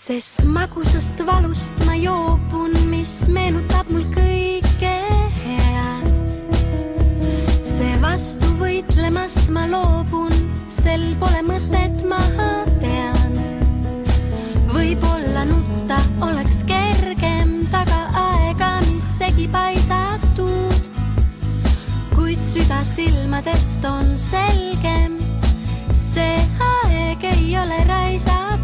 Sest magusast valust ma joobun, mis meenutab mul kõike head. See vastu võitlemast ma loobun, sel pole mõtet, ma tean. Võib-olla nutta oleks kergem taga aega, mis segi paisatud. Kuid süda silmadest on selgem, see aeg ei ole raisatud.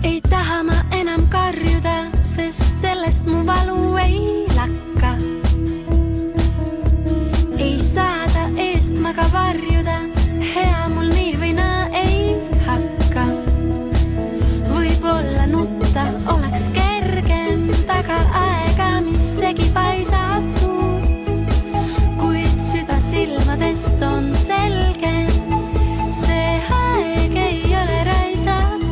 Ei taha ma enam karjuda, sest sellest mu valu ei lakka. Ei saada eest ma ka varjuda, hea mul nii või naa ei hakka. Võib-olla nutta oleks kergem taga aega, mis segi paisatud. Kuid süda silmadest on selgem, see aeg ei ole raisatud.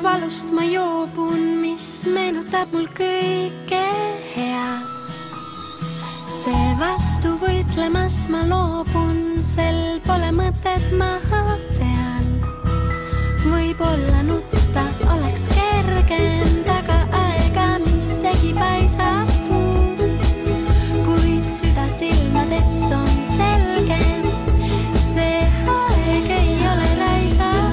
Valust ma joobun, mis meenutab mul kõike head. See vastu võitlemast ma loobun, sel pole mõtet, ma tean. Võib-olla nutta oleks kergem taga aega, mis segi paisatud. Kuid süda silmadest on selgem, see aeg ei ole raisatud.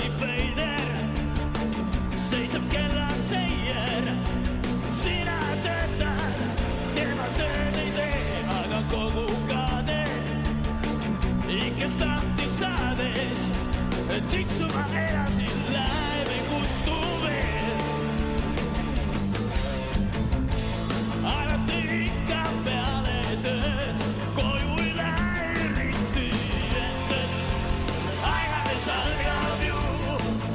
kõnnib veider, seisab kellaseier. Sina töötad, tema tööd ei tee, aga kogu ka teed. Ikka starti saades, tiksuma elasin, läheb ei kustu veel. Alati ikka peale tööd, koju ei lähe risti ette. Aegades algab ju,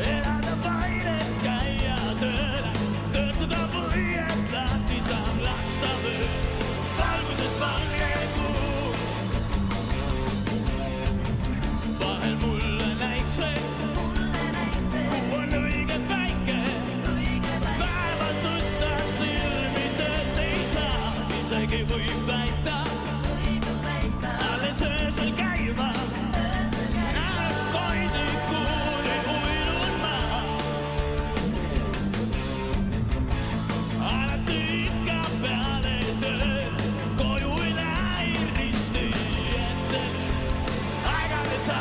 elada vaid, et käia tööl. Töötada või et lahti saab lasta mööd, valguses valge kuu. Vahel mulle näiksed, kuu on õige päike. Päeval tõsta silmi tööd ei saa, isegi võib väita, alles öösel käima. Koidikuuni uinun ma, alati ikka peale tööd, koju ei lähe risti ette. Aegades